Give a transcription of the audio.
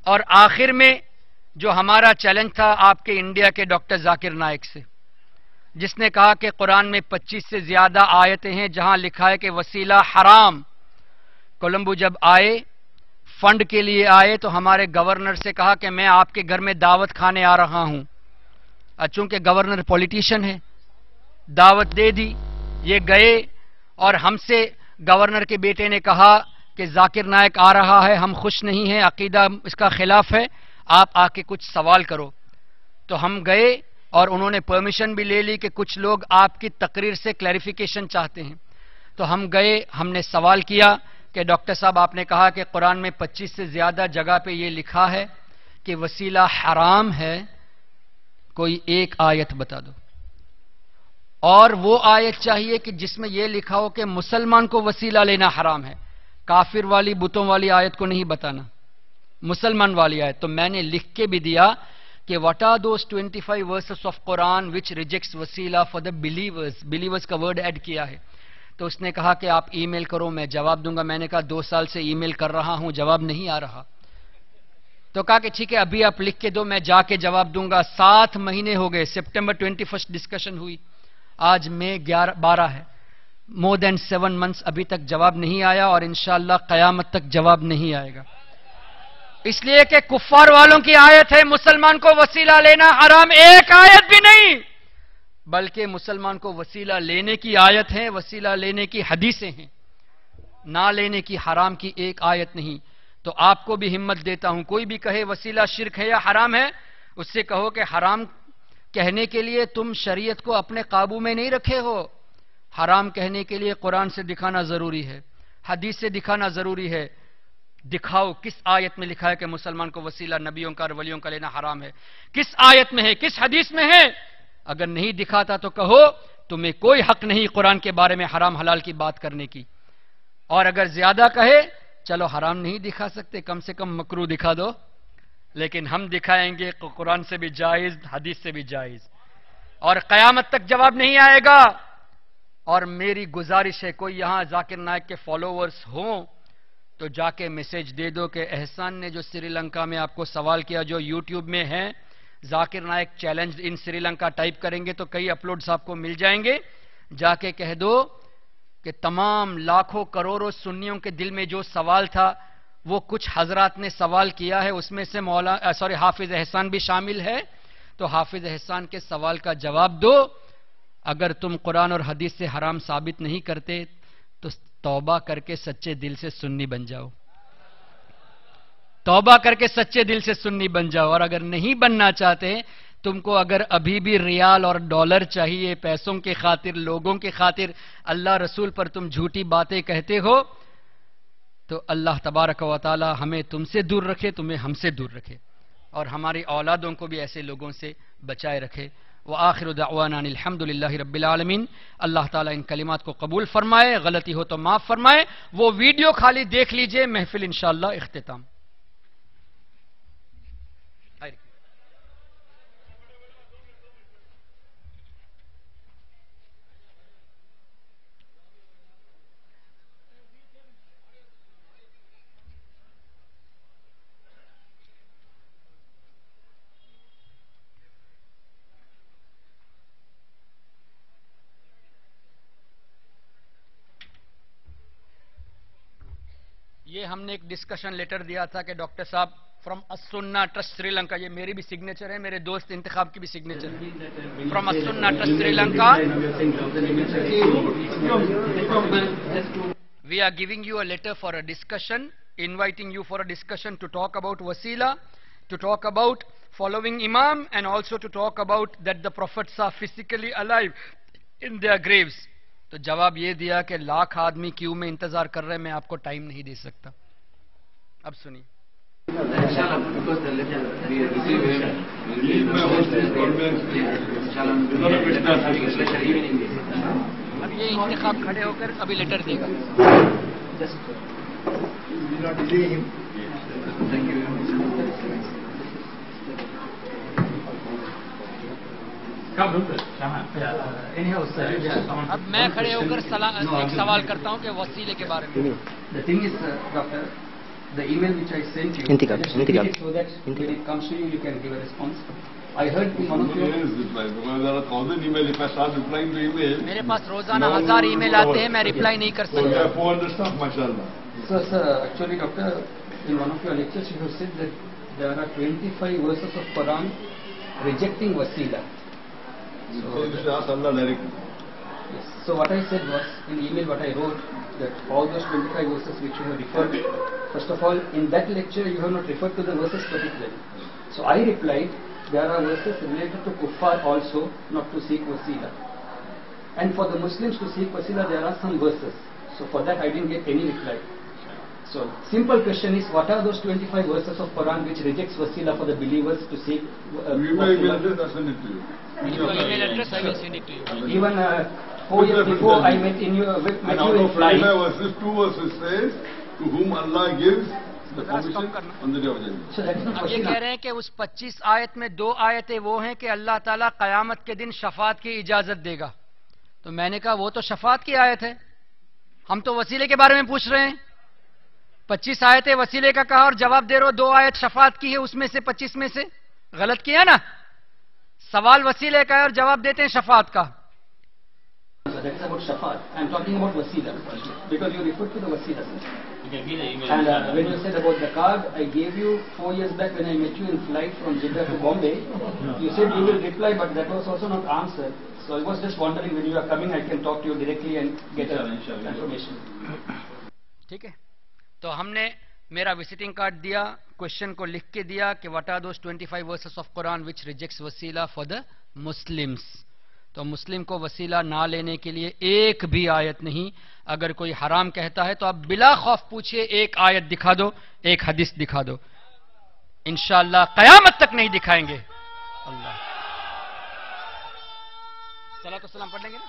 اور آخر میں جو ہمارا چیلنج تھا آپ کے انڈیا کے ڈاکٹر ذاکر نائک سے، جس نے کہا کہ قرآن میں 25 سے زیادہ آیتیں ہیں جہاں لکھا ہے کہ وسیلہ حرام۔ کولمبو جب آئے فنڈ کے لیے آئے تو ہمارے گورنر سے کہا کہ میں آپ کے گھر میں دعوت کھانے آ رہا ہوں۔ چونکہ گورنر پولیٹیشین ہے، دعوت دے دی، یہ گئے اور ہم سے گورنر کے بیٹے نے کہا کہ ذاکر نائک آ رہا ہے، ہم خوش نہیں ہیں، عقیدہ اس کا خلاف ہے، آپ آ کے کچھ سوال کرو۔ تو ہم گئے اور انہوں نے پرمیشن بھی لے لی کہ کچھ لوگ آپ کی تقریر سے کلیریفیکیشن چاہتے ہیں۔ تو ہم گئے، ہم نے سوال کیا کہ ڈاکٹر صاحب آپ نے کہا کہ قرآن میں 25 سے زیادہ جگہ پہ یہ لکھا ہے کہ وسیلہ حرام ہے، کوئی ایک آیت بتا دو۔ اور وہ آیت چاہیے کہ جس میں یہ لکھا ہو کہ مسلمان کو وسیلہ لینا حرام ہے، کافر والی بتوں والی آیت کو نہیں بتانا، مسلمان والی آیت۔ تو میں نے لکھ کے بھی دیا کہ what are those 25 verses of Quran which rejects وسیلہ for the believers، believers کا ورڈ ایڈ کیا ہے۔ تو اس نے کہا کہ آپ ای میل کرو، میں جواب دوں گا۔ میں نے کہا 2 سال سے ای میل کر رہا ہوں، جواب نہیں آ رہا۔ تو کہا کہ ٹھیک ہے ابھی آپ لکھ کے دو، میں جا کے جواب دوں گا۔ 7 مہینے ہو گئے، سپٹمبر 21 ڈسکشن ہوئی، آج مئی 12 ہے، more than 7 months ابھی تک جواب نہیں آیا، اور انشاءاللہ قیامت تک جواب نہیں آئے گا۔ اس لیے کہ کفار والوں کی آیت ہے مسلمان کو وسیلہ لینا حرام، ایک آیت بھی نہیں، بلکہ مسلمان کو وسیلہ لینے کی آیت ہے، وسیلہ لینے کی حدیثیں ہیں، نہ لینے کی حرام کی ایک آیت نہیں۔ تو آپ کو بھی ہمت دیتا ہوں، کوئی بھی کہے وسیلہ شرک ہے یا حرام ہے، اس سے کہو کہ حرام کہنے کے لیے تم شریعت کو اپنے قابو میں نہیں رکھے ہو، حرام کہنے کے لیے قرآن سے دکھانا ضروری ہے، حدیث سے دکھانا ضروری ہے۔ دکھاؤ کس آیت میں لکھا ہے کہ مسلمان کو وسیلہ نبیوں کا اور ولیوں کا لینا حرام ہے، کس آیت میں ہے، کس حدیث میں ہے؟ اگر نہیں دکھاتا تو کہو تمہیں کوئی حق نہیں قرآن کے بارے میں حرام حلال کی بات کرنے کی، اور اگر زیادہ کہے چلو حرام نہیں دکھا سکتے، کم سے کم مکروہ دکھا دو، لیکن ہم دکھائیں گے قرآن سے بھی جائز، حدیث سے بھی جائز، اور قیامت تک جواب نہیں آئے گا۔ اور میری گزارش ہے کوئی یہاں ذاکر نائک کے فالوورز ہوں تو جا کے میسج دے دو کہ احسان نے جو سری لنکا میں آپ کو سوال کیا، جو یوٹیوب میں ہے Zakir Naik challenge in Sri Lanka type کریں گے تو کئی اپلوڈز آپ کو مل جائیں گے، جا کے کہہ دو کہ تمام لاکھوں کروڑوں سنیوں کے دل میں جو سوال تھا وہ کچھ حضرات نے سوال کیا ہے، اس میں سے حافظ احسان بھی شامل ہے، تو حافظ احسان کے سوال کا جواب دو۔ اگر تم قرآن اور حدیث سے حرام ثابت نہیں کرتے تو توبہ کر کے سچے دل سے سنی بن جاؤ، توبہ کر کے سچے دل سے سنی بن جاؤ۔ اور اگر نہیں بننا چاہتے، تم کو اگر ابھی بھی ریال اور ڈالر چاہیے، پیسوں کی خاطر، لوگوں کی خاطر، اللہ رسول پر تم جھوٹی باتیں کہتے ہو، تو اللہ تبارک و تعالی ہمیں تم سے دور رکھے، تمہیں ہم سے دور رکھے، اور ہماری اولادوں کو بھی ایسے لوگوں سے بچائے رکھے۔ وآخر دعوانا الحمدللہ رب العالمین۔ اللہ تعالیٰ ان کلمات کو قبول فرمائے، غلطی ہو تو معاف فرمائے۔ وہ ویڈیو خالی دیکھ لیجئے، محفل انشاءاللہ اختتام۔ یہ ہم نے ایک ڈسکشن لیٹر دیا تھا کہ ڈاکٹر صاحب فرام السنہ ٹرسٹ سری لنکا، یہ میری بھی سگنیچر ہے، میرے دوست انتخاب کی بھی سگنیچر ہے، فرام السنہ trust Sri Lanka we are giving you a letter for a discussion, inviting you for a discussion to talk about wasila, to talk about following imam, and also to talk about that the prophets are physically alive in their graves. تو جواب یہ دیا کہ لاکھ آدمی کیوں میں انتظار کر رہے ہیں، میں آپ کو ٹائم نہیں دے سکتا۔ اب سنیے، اب یہ انتخاب کھڑے ہو کر ابھی لیٹر دے گا۔ اب میں کھڑے ہو کر ایک سوال کرتا ہوں کہ وسیلے کے بارے میں۔ The thing is, doctor, the email which I sent you, I just repeat it so that when it comes to you, you can give a response. I heard one of your... There are 1,000 emails. If I start replying to email... میرے پاس روزانہ 1000 ای میل آتے ہیں, میں reply نہیں کر سکتا. So you have 400 stuff, mashallah. Sir, actually, doctor, in one of your lectures you have said that there are 25 verses of Quran rejecting wasila. So you should ask Allah directly. Yes. So what I said was, in the email what I wrote, that all those 25 verses which you have referred, first of all, in that lecture you have not referred to the verses particularly. So I replied, there are verses related to kuffar also, not to seek wasila. And for the Muslims to seek wasila, there are some verses. So for that I didn't get any reply. So simple question is, what are those 25 verses of Quran which rejects wasila for the believers to seek email address, I'll send it to you. Your email address, I will send it to you. Even 4 years before I met in your and out of 25 verses, 2 verses says, to whom Allah gives the permission on the day of judgment. اب یہ کہہ رہے ہیں کہ اس 25 آیت میں 2 آیتیں وہ ہیں کہ اللہ تعالیٰ قیامت کے دن شفاعت کی اجازت دے گا. تو میں نے کہا وہ تو شفاعت کی آیت ہے, ہم تو وسیلے کے بارے میں پوچھ رہے ہیں. 25 آیتیں وسیلے کا کہا اور جواب دے رہے ہو 2 آیت شفاعت کی ہے, اس میں سے 25 میں سے غلط کیا نا. سوال وسیلے کا ہے اور جواب دیتے ہیں شفاعت کا. That is about shafaat. I am talking about wasila because you referred to the wasila. And when you said about the card, I gave you 4 years back when I met you in flight from Jeddah to Bombay. You said you will reply, but that was also not answered. So I was just wondering when you are coming, I can talk to you directly and get information. ٹھیک ہے, تو ہم نے میرا visiting card دیا, question کو لکھ کے دیا کہ what are those 25 verses of Quran which rejects wasila for the Muslims. تو مسلم کو وسیلہ نہ لینے کے لیے ایک بھی آیت نہیں. اگر کوئی حرام کہتا ہے تو آپ بلا خوف پوچھئے, ایک آیت دکھا دو, ایک حدیث دکھا دو, انشاءاللہ قیامت تک نہیں دکھائیں گے. اللہ صلاۃ والسلام پڑھ لیں گے نا.